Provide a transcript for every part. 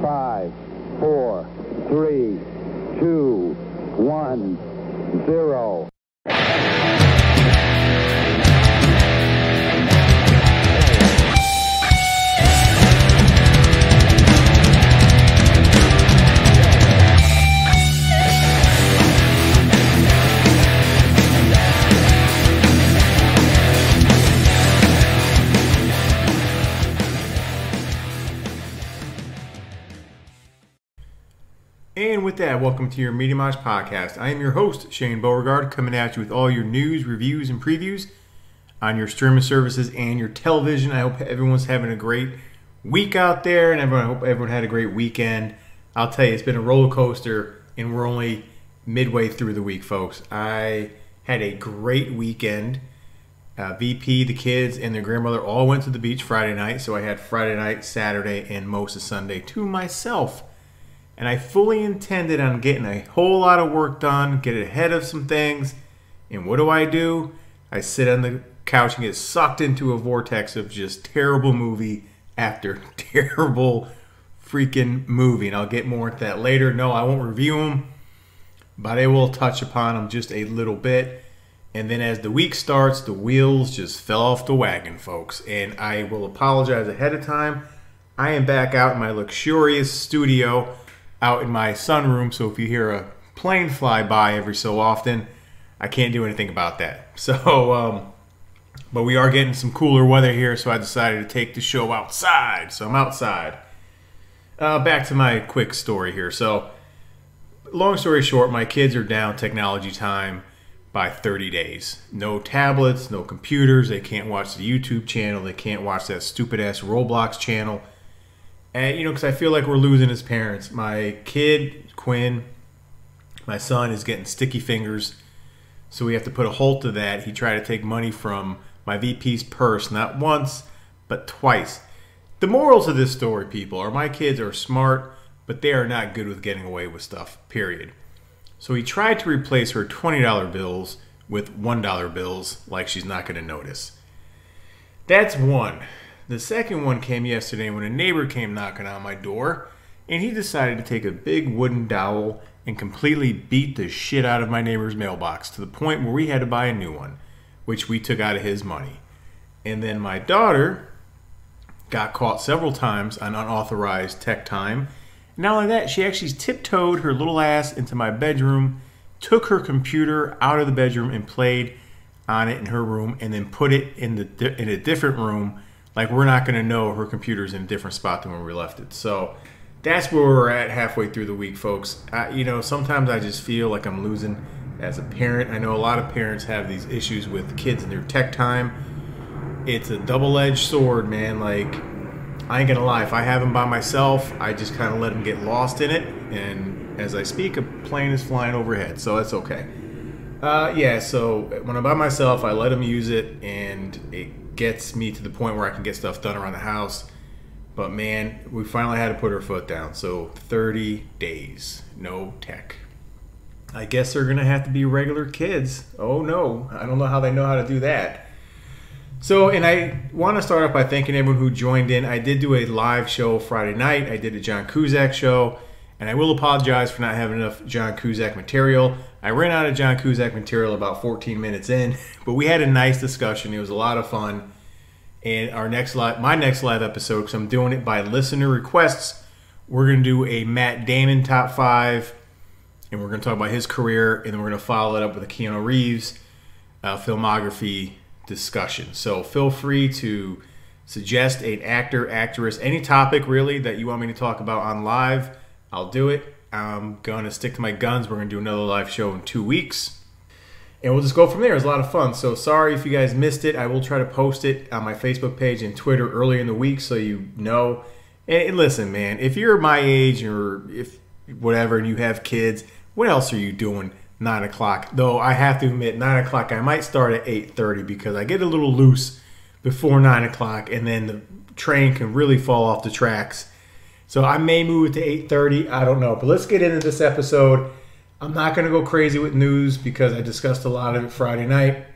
5, 4, 3, 2, 1, 0. And with that, welcome to your Media Mosh podcast. I am your host, Shane Beauregard, coming at you with all your news, reviews, and previews on your streaming services and your television. I hope everyone's having a great week out there, and I hope everyone had a great weekend. I'll tell you, it's been a roller coaster, and we're only midway through the week, folks. I had a great weekend. VP, the kids, and their grandmother all went to the beach Friday night, so I had Friday night, Saturday, and most of Sunday to myself. And I fully intended on getting a whole lot of work done, get ahead of some things. And what do? I sit on the couch and get sucked into a vortex of just terrible movie after terrible freaking movie. And I'll get more into that later. No, I won't review them, but I will touch upon them just a little bit. And then as the week starts, the wheels just fell off the wagon, folks. And I will apologize ahead of time. I am back out in my luxurious studio out in my sunroom, so if you hear a plane fly by every so often, I can't do anything about that. So, but we are getting some cooler weather here, so I decided to take the show outside. So I'm outside. Back to my quick story here. So, long story short, my kids are down technology time by 30 days. No tablets, no computers. They can't watch the YouTube channel. They can't watch that stupid-ass Roblox channel. And, you know, because I feel like we're losing as parents. My kid, Quinn, my son, is getting sticky fingers. So we have to put a halt to that. He tried to take money from my VP's purse, not once, but twice. The morals of this story, people, are my kids are smart, but they are not good with getting away with stuff, period. So he tried to replace her $20 bills with $1 bills like she's not going to notice. That's one. The second one came yesterday when a neighbor came knocking on my door, and he decided to take a big wooden dowel and completely beat the shit out of my neighbor's mailbox to the point where we had to buy a new one, which we took out of his money. And then my daughter got caught several times on unauthorized tech time. Not only that, she actually tiptoed her little ass into my bedroom, took her computer out of the bedroom and played on it in her room, and then put it in a different room. Like, we're not going to know her computer's in a different spot than where we left it. So that's where we're at halfway through the week, folks. You know, sometimes I just feel like I'm losing as a parent. I know a lot of parents have these issues with kids and their tech time. It's a double-edged sword, man. Like, I ain't going to lie. If I have them by myself, I just kind of let them get lost in it. And as I speak, a plane is flying overhead, so that's okay. Yeah, so when I'm by myself, I let them use it, and it gets me to the point where I can get stuff done around the house. But man, we finally had to put our foot down. So 30 days, no tech. I guess they're gonna have to be regular kids. Oh no, I don't know how they know how to do that. So, and I want to start off by thanking everyone who joined in. I did do a live show Friday night. I did a John Cusack show, and I will apologize for not having enough John Cusack material. I ran out of John Cusack material about 14 minutes in, but we had a nice discussion. It was a lot of fun. And my next live episode, because I'm doing it by listener requests, we're going to do a Matt Damon top 5, and we're going to talk about his career, and then we're going to follow it up with a Keanu Reeves filmography discussion. So feel free to suggest an actor, actress, any topic really that you want me to talk about on live. I'll do it. I'm going to stick to my guns. We're going to do another live show in 2 weeks. And we'll just go from there. It was a lot of fun. So sorry if you guys missed it. I will try to post it on my Facebook page and Twitter early in the week so you know. And listen, man, if you're my age or if whatever and you have kids, what else are you doing 9 o'clock? Though I have to admit, 9 o'clock, I might start at 8:30 because I get a little loose before 9 o'clock and then the train can really fall off the tracks. So I may move it to 8:30. I don't know. But let's get into this episode. I'm not going to go crazy with news because I discussed a lot of it Friday night.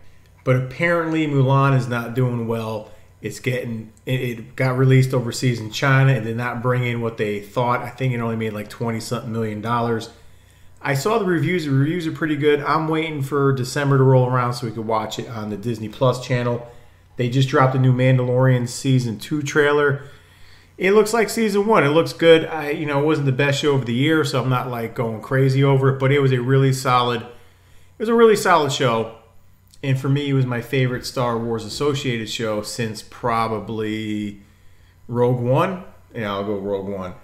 But apparently Mulan is not doing well It got released overseas in China and did not bring in what they thought. I think it only made like $20-something million. I saw the reviews. The reviews are pretty good. I'm waiting for December to roll around so we could watch it on the Disney Plus channel. They just dropped a new Mandalorian Season 2 trailer. It looks like Season 1. It looks good. It wasn't the best show of the year, so I'm not like going crazy over it, but it was a really solid show. And for me, it was my favorite Star Wars associated show since probably Rogue One. Yeah, I'll go Rogue One.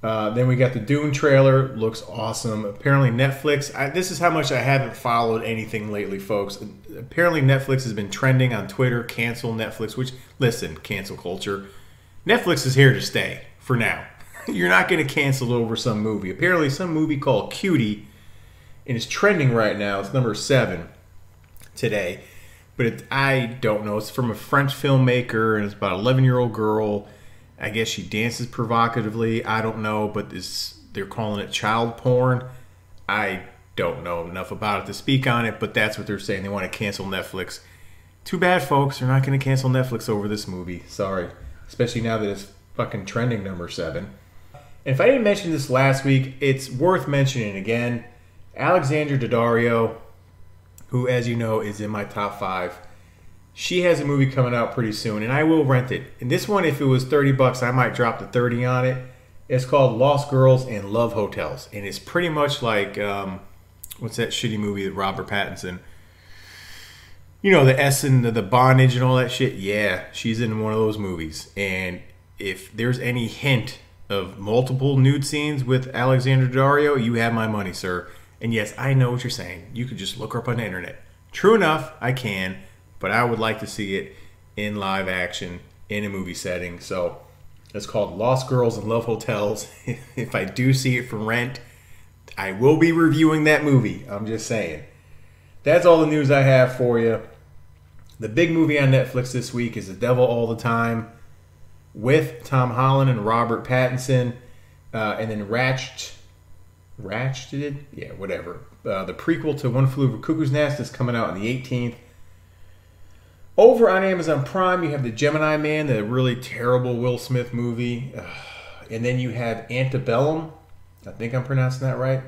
Then we got the Doom trailer. Looks awesome. Apparently Netflix. This is how much I haven't followed anything lately, folks. Apparently Netflix has been trending on Twitter. Cancel Netflix. Which, listen, cancel culture. Netflix is here to stay for now. You're not going to cancel over some movie. Apparently some movie called Cutie, and it's trending right now. It's number 7 today. But I don't know. It's from a French filmmaker, and it's about an 11-year-old girl. I guess she dances provocatively. I don't know, but they're calling it child porn. I don't know enough about it to speak on it, but that's what they're saying. They want to cancel Netflix. Too bad, folks. They're not going to cancel Netflix over this movie. Sorry. Especially now that it's fucking trending number 7. And if I didn't mention this last week, it's worth mentioning again. Alexandra Daddario, who, as you know, is in my top 5. She has a movie coming out pretty soon, and I will rent it. And this one, if it was $30, I might drop the 30 on it. It's called Lost Girls and Love Hotels, and it's pretty much like what's that shitty movie with Robert Pattinson? The S and the bondage and all that shit. Yeah, she's in one of those movies. And if there's any hint of multiple nude scenes with Alexandra Daddario, you have my money, sir. And yes, I know what you're saying. You could just look her up on the internet. True enough, I can. But I would like to see it in live action, in a movie setting. So it's called Lost Girls and Love Hotels. If I do see it for rent, I will be reviewing that movie. I'm just saying. That's all the news I have for you. The big movie on Netflix this week is The Devil All the Time with Tom Holland and Robert Pattinson. And then Ratched? Yeah, whatever. The prequel to One Flew Over Cuckoo's Nest is coming out on the 18th. Over on Amazon Prime, you have The Gemini Man, the really terrible Will Smith movie. And then you have Antebellum. I think I'm pronouncing that right.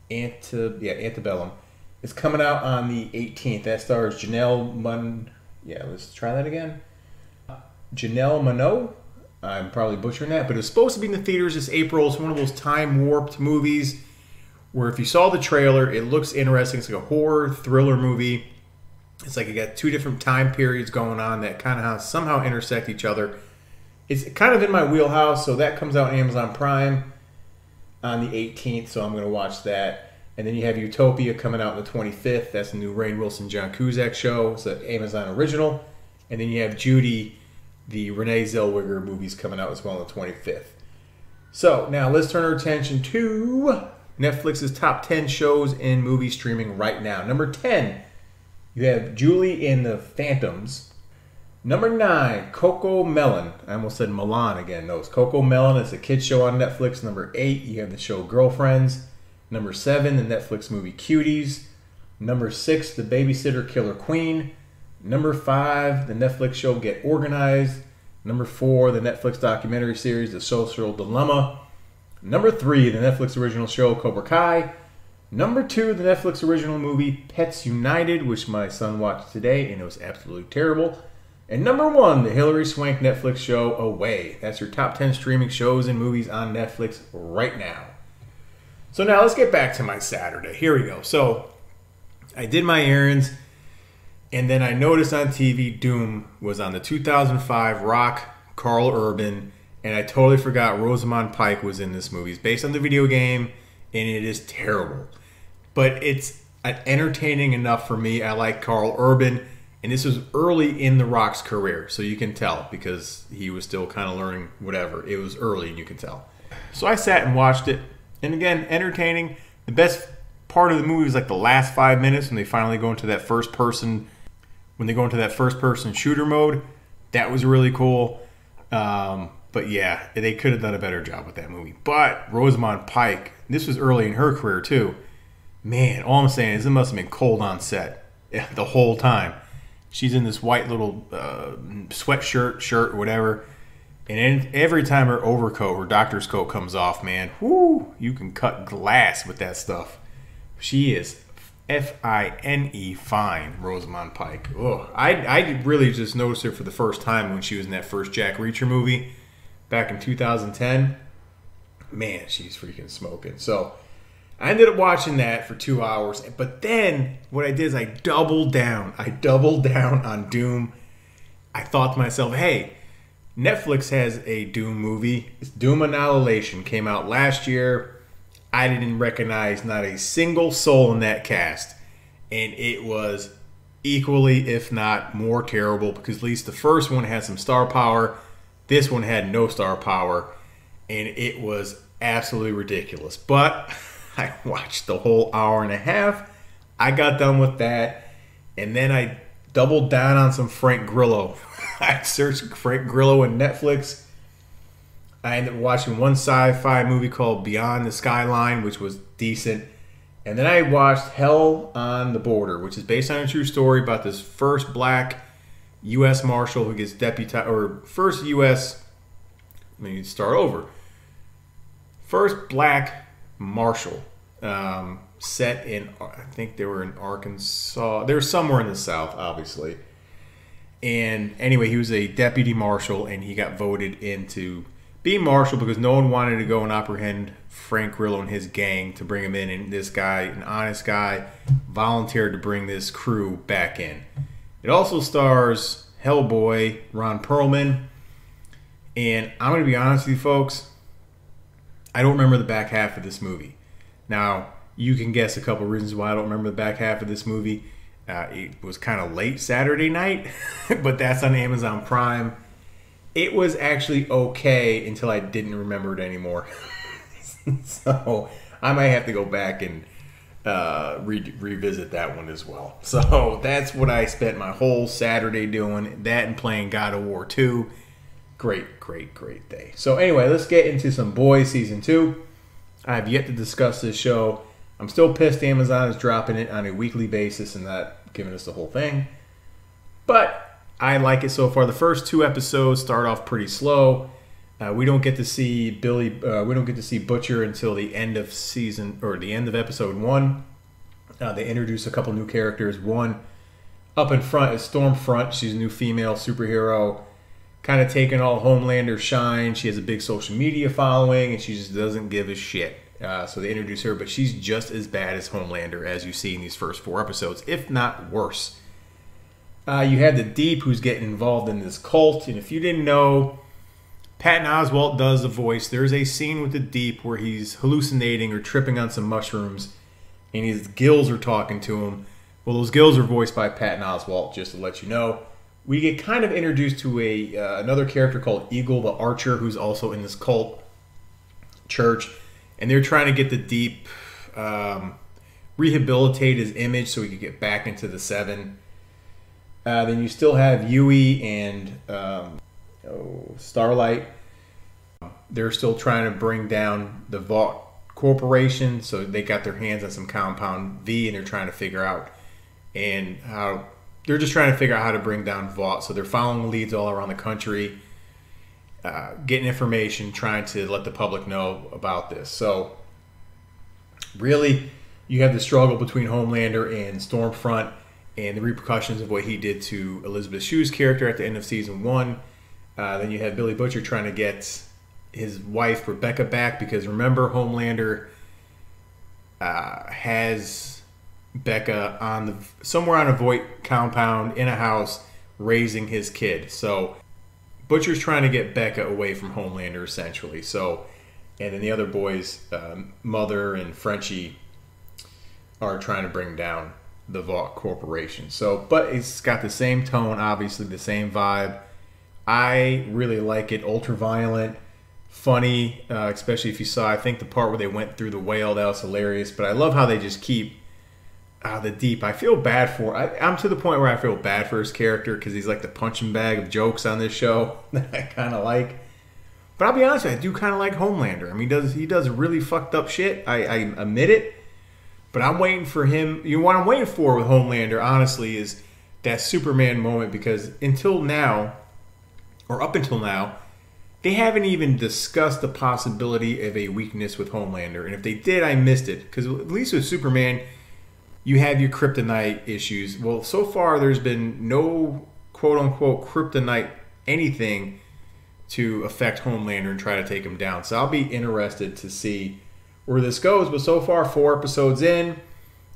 Antebellum. It's coming out on the 18th. That stars Janelle let's try that again. Janelle Monáe. I'm probably butchering that, but it's supposed to be in the theaters this April. It's one of those time-warped movies where if you saw the trailer, it looks interesting. It's like a horror thriller movie. It's like you got 2 different time periods going on that kind of somehow intersect each other. It's kind of in my wheelhouse, so that comes out on Amazon Prime on the 18th, so I'm going to watch that. And then you have Utopia coming out on the 25th. That's the new Rainn Wilson, John Cusack show. It's an Amazon original. And then you have Judy, the Renee Zellweger movies coming out as well on the 25th. So now let's turn our attention to Netflix's top 10 shows and movie streaming right now. Number 10. You have Julie and the Phantoms. Number 9, Coco Melon. I almost said Milan again. No, it's Coco Melon. It's a kid's show on Netflix. Number 8, you have the show Girlfriends. Number 7, the Netflix movie Cuties. Number 6, the Babysitter Killer Queen. Number 5, the Netflix show Get Organized. Number 4, the Netflix documentary series The Social Dilemma. Number 3, the Netflix original show Cobra Kai. Number 2, the Netflix original movie Pets United, which my son watched today, and it was absolutely terrible. And number 1, the Hilary Swank Netflix show Away. That's your top 10 streaming shows and movies on Netflix right now. So now let's get back to my Saturday. Here we go. So I did my errands, and then I noticed on TV Doom was on the 2005 Rock, Carl Urban, and I totally forgot Rosamund Pike was in this movie. It's based on the video game, and it is terrible. But it's entertaining enough for me. I like Carl Urban, and this was early in The Rock's career, so you can tell because he was still kind of learning whatever. It was early, and you can tell. So I sat and watched it, and again, entertaining. The best part of the movie was like the last 5 minutes when they finally go into that first person shooter mode. That was really cool. But yeah, they could have done a better job with that movie. But Rosamund Pike, this was early in her career too. Man, all I'm saying is it must have been cold on set the whole time. She's in this white little sweatshirt, shirt, or whatever. And every time her overcoat, her doctor's coat comes off, man, whoo, you can cut glass with that stuff. She is F-I-N-E fine, Rosamund Pike. Ugh. I really just noticed her for the first time when she was in that first Jack Reacher movie back in 2010. Man, she's freaking smoking. So I ended up watching that for 2 hours. But then what I did is I doubled down. I doubled down on Doom. I thought to myself, hey, Netflix has a Doom movie. It's Doom Annihilation. Came out last year. I didn't recognize not a single soul in that cast. And it was equally, if not more terrible, because at least the first one had some star power. This one had no star power. And it was absolutely ridiculous. But I watched the whole hour and a half. I got done with that. And then I doubled down on some Frank Grillo. I searched Frank Grillo on Netflix. I ended up watching one sci-fi movie called Beyond the Skyline, which was decent. And then I watched Hell on the Border, which is based on a true story about this first black U.S. Marshal who gets deputized, or first U.S. Let me start over. First black Marshal set in, I think they were in Arkansas. They were somewhere in the South, obviously. And anyway, he was a deputy marshal, and he got voted into being marshal because no one wanted to go and apprehend Frank Grillo and his gang to bring him in. And this guy, an honest guy, volunteered to bring this crew back in. It also stars Hellboy, Ron Perlman. And I'm going to be honest with you folks, I don't remember the back half of this movie. Now, you can guess a couple reasons why I don't remember the back half of this movie. It was kind of late Saturday night, but that's on Amazon Prime. It was actually okay until I didn't remember it anymore. So I might have to go back and revisit that one as well. So that's what I spent my whole Saturday doing. That and playing God of War 2. Great, great, great day. So anyway, let's get into some Boys Season 2. I have yet to discuss this show. I'm still pissed Amazon is dropping it on a weekly basis and not giving us the whole thing. But I like it so far. The first 2 episodes start off pretty slow. We don't get to see Butcher until the end of season, or the end of episode 1. They introduce a couple new characters. One up in front is Stormfront. She's a new female superhero, kind of taking all Homelander's shine. She has a big social media following, and she just doesn't give a shit. So they introduce her, but she's just as bad as Homelander, as you see in these first 4 episodes, if not worse. You have the Deep, who's getting involved in this cult, and if you didn't know, Patton Oswalt does the voice. There's a scene with the Deep where he's hallucinating or tripping on some mushrooms, and his gills are talking to him. Well, those gills are voiced by Patton Oswalt, just to let you know. We get kind of introduced to another character called Eagle the Archer, who's also in this cult church. And they're trying to get the Deep, rehabilitate his image so he could get back into the 7. Then you still have Yui and Starlight. They're still trying to bring down the Vought Corporation. So they got their hands on some Compound V, and they're trying to figure out how to bring down Vought. So they're following leads all around the country. Getting information, trying to let the public know about this. So, really, you have the struggle between Homelander and Stormfront and the repercussions of what he did to Elizabeth Shue's character at the end of Season 1. Then you have Billy Butcher trying to get his wife, Rebecca, back, because remember, Homelander has Becca somewhere on a Vought compound in a house raising his kid. So Butcher's trying to get Becca away from Homelander, essentially. So, and then the other boys, Mother and Frenchie, are trying to bring down the Vought Corporation. So, but it's got the same tone, obviously, the same vibe. I really like it. Ultra violent, funny, especially if you saw, I think, the part where they went through the whale. That was hilarious. But I love how they just keep the Deep. I feel bad for. I'm to the point where I feel bad for his character because he's like the punching bag of jokes on this show that I kind of like. But I'll be honest with you, I do kind of like Homelander. I mean, he does really fucked up shit. I admit it. But I'm waiting for him. What I'm waiting for with Homelander, honestly, is that Superman moment, because until now, or up until now, they haven't even discussed the possibility of a weakness with Homelander. And if they did, I missed it. Because at least with Superman, you have your kryptonite issues. Well, so far there's been no quote-unquote kryptonite anything to affect Homelander and try to take him down. So I'll be interested to see where this goes. But so far, 4 episodes in,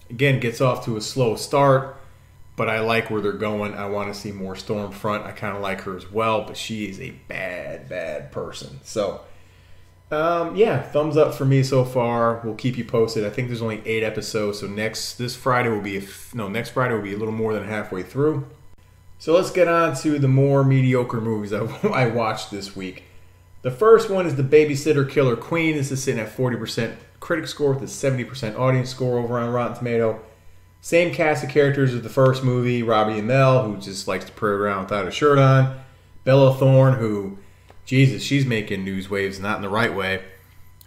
again, gets off to a slow start. But I like where they're going. I want to see more Stormfront. I kind of like her as well, but she is a bad, bad person. So, yeah, thumbs up for me so far. We'll keep you posted. I think there's only 8 episodes, so next Friday will be a little more than halfway through. So let's get on to the more mediocre movies I watched this week. The first one is The Babysitter Killer Queen. This is sitting at 40% critic score with a 70% audience score over on Rotten Tomato. Same cast of characters as the first movie. Robbie and Amell, who just likes to parade around without a shirt on. Bella Thorne, who, Jesus, she's making news waves, not in the right way.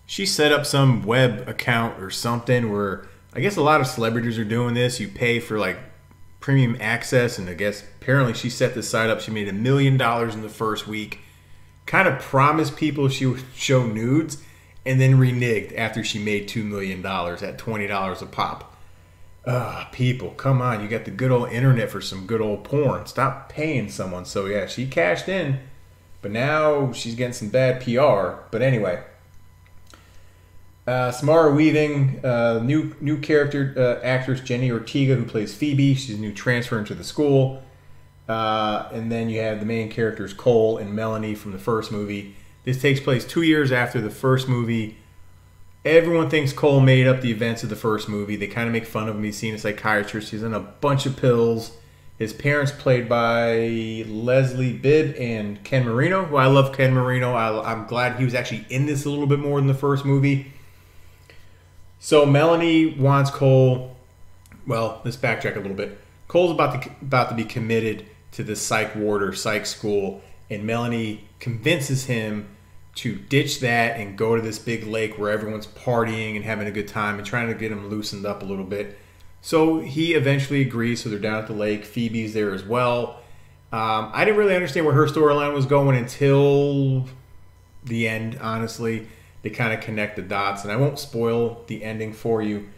She set up some web account or something where I guess a lot of celebrities are doing this. You pay for like premium access, and I guess apparently she set this site up. She made $1 million in the first week. Kind of promised people she would show nudes, and then reneged after she made $2 million at $20 a pop. People, come on. You got the good old internet for some good old porn. Stop paying someone. So, yeah, she cashed in. But now she's getting some bad PR. But anyway. Samara Weaving, new character actress Jenny Ortega, who plays Phoebe. She's a new transfer into the school. And then you have the main characters Cole and Melanie from the first movie. This takes place 2 years after the first movie. Everyone thinks Cole made up the events of the first movie. They kind of make fun of him. He's seen a psychiatrist. He's on a bunch of pills. His parents, played by Leslie Bibb and Ken Marino, who I love Ken Marino. I'm glad he was actually in this a little bit more than the first movie. So Melanie wants Cole. Well, let's backtrack a little bit. Cole's about to be committed to the psych ward or psych school, and Melanie convinces him to ditch that and go to this big lake where everyone's partying and having a good time and trying to get him loosened up a little bit. So he eventually agrees, so they're down at the lake. Phoebe's there as well. I didn't really understand where her storyline was going until the end, honestly. They kind of connect the dots, and I won't spoil the ending for you.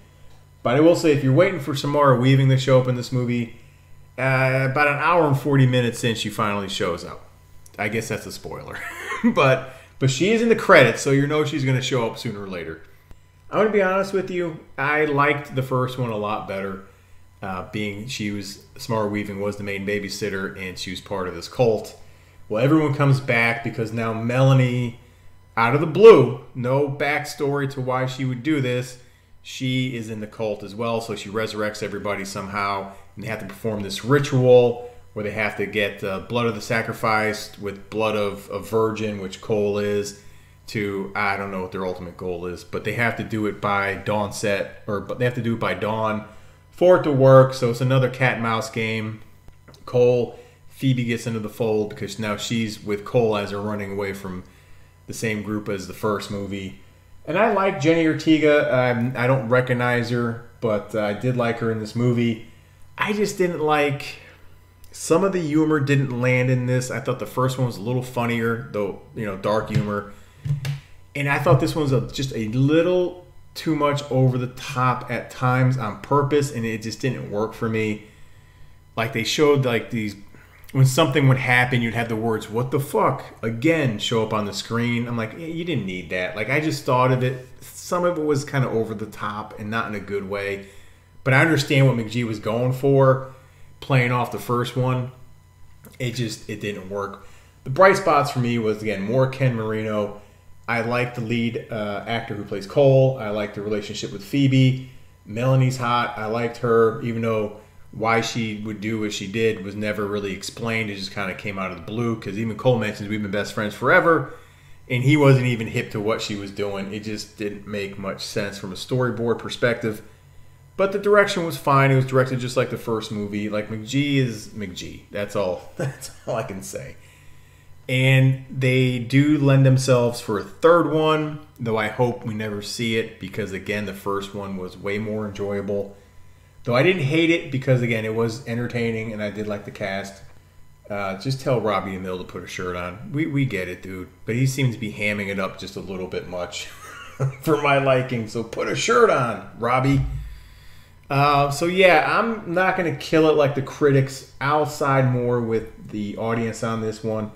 But I will say, if you're waiting for Samara Weaving to show up in this movie, about an hour and 40 minutes in, she finally shows up. I guess that's a spoiler. But she is in the credits, so you know she's going to show up sooner or later. I'm going to be honest with you. I liked the first one a lot better. Samara Weaving was the main babysitter, and she was part of this cult. Well, everyone comes back because now Melanie, out of the blue, no backstory to why she would do this, she is in the cult as well. So she resurrects everybody somehow, and they have to perform this ritual where they have to get blood of the sacrifice with blood of a virgin, which Cole is, to, I don't know what their ultimate goal is, but they have to do it by dawn they have to do it by dawn for it to work. So it's another cat and mouse game. Phoebe gets into the fold because now she's with Cole as they're running away from the same group as the first movie. And I like Jenny Ortega. I don't recognize her, but I did like her in this movie. I just didn't like... Some of the humor didn't land in this. I thought the first one was a little funnier, though, dark humor. And I thought this one was just a little too much over the top at times on purpose, and it just didn't work for me. Like, they showed, like, these... When something would happen, you'd have the words, "What the fuck?" again show up on the screen. I'm like, you didn't need that. Like, I just thought of it. Some of it was kind of over the top and not in a good way. But I understand what McG was going for, playing off the first one. It didn't work. The bright spots for me was, again, more Ken Marino. I like the lead actor who plays Cole. I like the relationship with Phoebe. Melanie's hot. I liked her, even though why she would do what she did was never really explained. It just kind of came out of the blue, because even Cole mentions we've been best friends forever, and he wasn't even hip to what she was doing. It just didn't make much sense from a storyboard perspective. But the direction was fine. It was directed just like the first movie. Like, McG is McG. That's all I can say. And they do lend themselves for a third one, though I hope we never see it, because, again, the first one was way more enjoyable. Though I didn't hate it because, again, it was entertaining and I did like the cast. Just tell Robbie Amell to put a shirt on. We get it, dude. But he seems to be hamming it up just a little bit much for my liking. So put a shirt on, Robbie. So yeah, I'm not going to kill it like the critics. I'll side more with the audience on this one.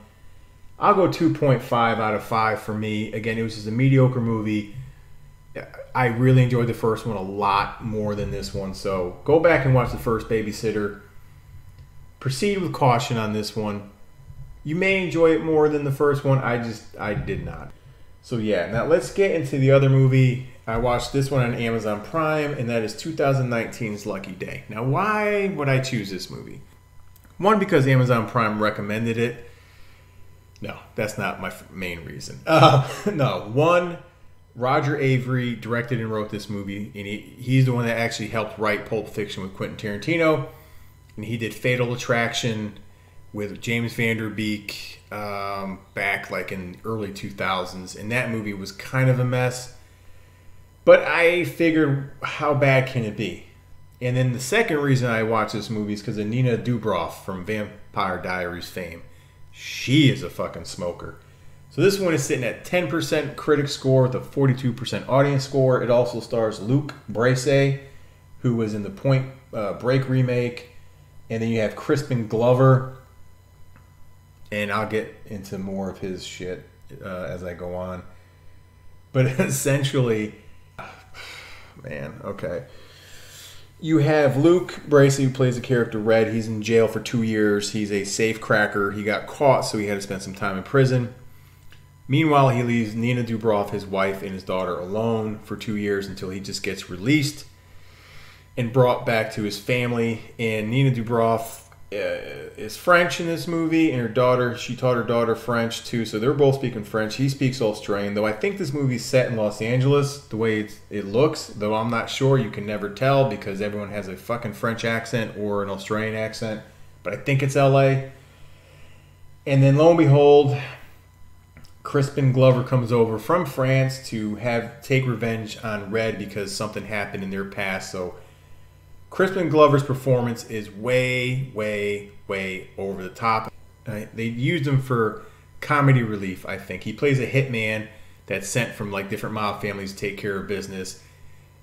I'll go 2.5 out of 5 for me. Again, it was just a mediocre movie. I really enjoyed the first one a lot more than this one. So go back and watch the first Babysitter. Proceed with caution on this one. You may enjoy it more than the first one. I did not. So yeah, now let's get into the other movie. I watched this one on Amazon Prime, and that is 2019's Lucky Day. Now, why would I choose this movie? One, because Amazon Prime recommended it. No, that's not my main reason. No, one, Roger Avary directed and wrote this movie, and he's the one that actually helped write Pulp Fiction with Quentin Tarantino, and he did Fatal Attraction with James Van Der Beek back like in early 2000s, and that movie was kind of a mess. But I figured, how bad can it be? And then the second reason I watched this movie is because of Nina Dobrev from Vampire Diaries fame. She is a fucking smoker. So this one is sitting at 10% critic score with a 42% audience score. It also stars Luc Bracey, who was in the Point Break remake. And then you have Crispin Glover. And I'll get into more of his shit as I go on. But essentially, man, okay. You have Luc Bracey, who plays the character Red. He's in jail for 2 years. He's a safe cracker. He got caught, so he had to spend some time in prison. Meanwhile, he leaves Nina Dobrev, his wife, and his daughter alone for 2 years until he just gets released and brought back to his family. And Nina Dobrev is French in this movie, and her daughter, she taught her daughter French too, so they're both speaking French. He speaks Australian, though I think this movie's set in Los Angeles, the way it looks, though I'm not sure. You can never tell because everyone has a fucking French accent or an Australian accent, but I think it's LA. And then lo and behold, Crispin Glover comes over from France to take revenge on Red because something happened in their past. So Crispin Glover's performance is way, way, way over the top. They used him for comedy relief, I think. He plays a hitman that's sent from like different mob families to take care of business.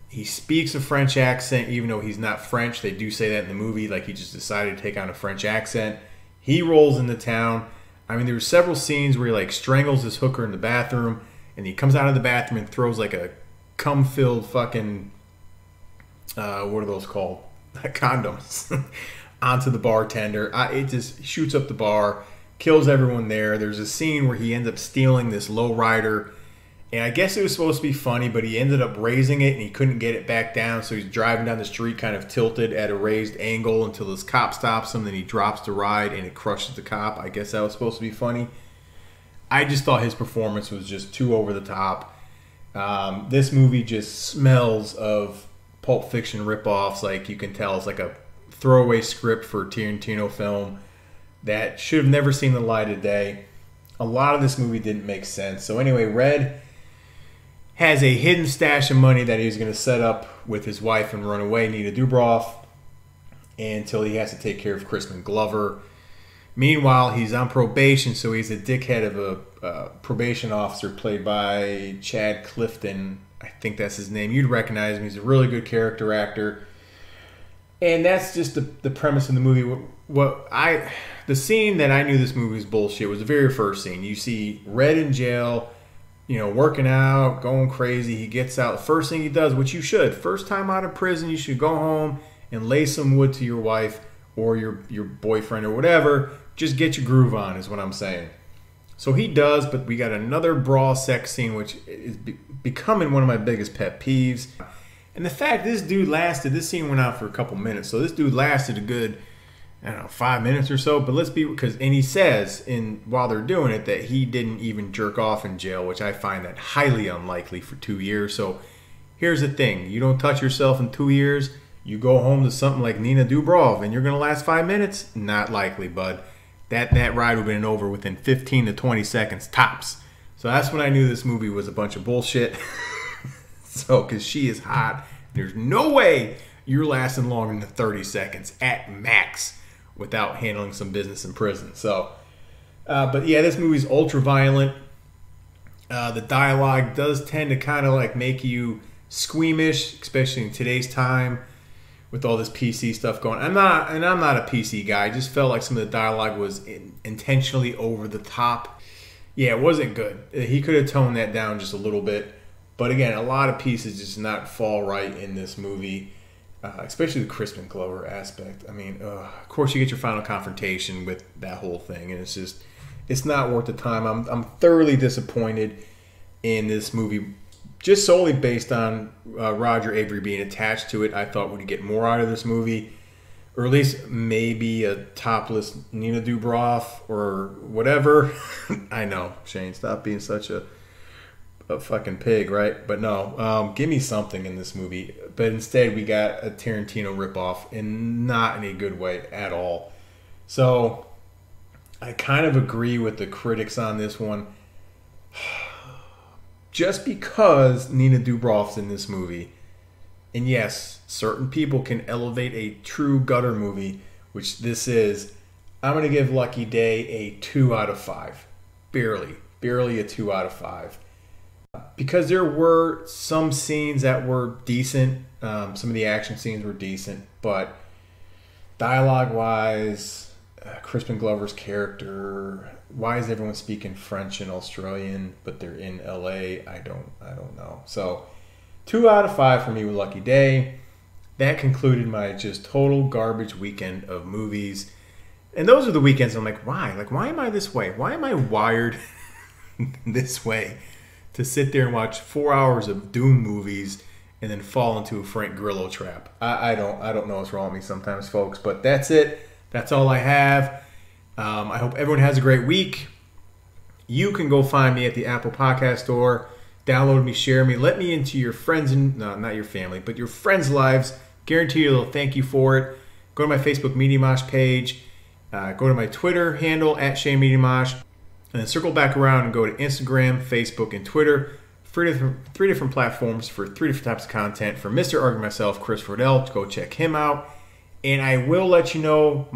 He speaks a French accent, even though he's not French. They do say that in the movie, like he just decided to take on a French accent. He rolls into town. I mean, there were several scenes where he like strangles this hooker in the bathroom, and he comes out of the bathroom and throws like a cum-filled fucking what are those called? Condoms onto the bartender. It just shoots up the bar, kills everyone there. There's a scene where he ends up stealing this lowrider, and I guess it was supposed to be funny, but he ended up raising it and he couldn't get it back down, so he's driving down the street kind of tilted at a raised angle until this cop stops him, then he drops the ride and it crushes the cop. I guess that was supposed to be funny. I just thought his performance was just too over the top. This movie just smells of Pulp Fiction ripoffs. Like you can tell, it's like a throwaway script for a Tarantino film that should have never seen the light of day. A lot of this movie didn't make sense. So anyway, Red has a hidden stash of money that he's going to set up with his wife and run away, Nina Dobrev, until he has to take care of Crispin Glover. Meanwhile, he's on probation, so he's a dickhead of a probation officer played by Chad Clifton. I think that's his name. You'd recognize him. He's a really good character actor. And that's just the premise of the movie. The scene that I knew this movie was bullshit was the very first scene. You see Red in jail, working out, going crazy. He gets out. The first thing he does, which you should, first time out of prison, you should go home and lay some wood to your wife or your boyfriend or whatever. Just get your groove on is what I'm saying. So he does, but we got another brawl sex scene, which is becoming one of my biggest pet peeves. And the fact this scene went on for a couple minutes. So this dude lasted a good, 5 minutes or so. But and he says while they're doing it that he didn't even jerk off in jail, which I find that highly unlikely for 2 years. So here's the thing. You don't touch yourself in 2 years. You go home to something like Nina Dobrev and you're going to last 5 minutes? Not likely, bud. That ride would have been over within 15 to 20 seconds tops. So that's when I knew this movie was a bunch of bullshit. So, because she is hot. There's no way you're lasting longer than 30 seconds at max without handling some business in prison. So, but yeah, this movie's ultra violent. The dialogue does tend to kind of like make you squeamish, especially in today's time with all this PC stuff going. I'm not a PC guy. I just felt like some of the dialogue was intentionally over the top. Yeah, it wasn't good. He could have toned that down just a little bit. But again, a lot of pieces just not fall right in this movie, especially the Crispin Glover aspect. I mean, of course you get your final confrontation with that whole thing, and it's not worth the time. I'm thoroughly disappointed in this movie, just solely based on Roger Avary being attached to it. I thought we'd get more out of this movie, or at least maybe a topless Nina Dobrev or whatever. I know, Shane, stop being such a fucking pig, right? But no, give me something in this movie. But instead, we got a Tarantino ripoff, and not in a good way at all. So I kind of agree with the critics on this one. Just because Nina Dobrev's in this movie, and yes, certain people can elevate a true gutter movie, which this is, I'm going to give Lucky Day a 2 out of 5. Barely a 2 out of 5. Because there were some scenes that were decent. Some of the action scenes were decent. But dialogue-wise, Crispin Glover's character, why is everyone speaking French and Australian, but they're in LA? I don't know. So 2 out of 5 for me with Lucky Day. That concluded my just total garbage weekend of movies. And those are the weekends I'm like, why? Like, why am I this way? Why am I wired this way? To sit there and watch 4 hours of Doom movies and then fall into a Frank Grillo trap. I don't know what's wrong with me sometimes, folks. But that's it. That's all I have. I hope everyone has a great week. You can go find me at the Apple Podcast Store. Download me, share me. Let me into your friends and not your family, but your friends' lives. Guarantee you they'll thank you for it. Go to my Facebook Media Mosh page. Go to my Twitter handle at Shane Media Mosh. And then circle back around and go to Instagram, Facebook, and Twitter. Three different platforms for 3 different types of content. For Mr. Arg myself, Chris Fordell, go check him out. And I will let you know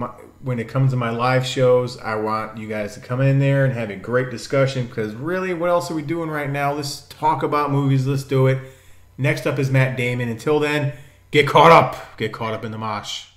when it comes to my live shows, I want you guys to come in there and have a great discussion. Because really, what else are we doing right now? Let's talk about movies. Let's do it. Next up is Matt Damon. Until then, get caught up. Get caught up in the mosh.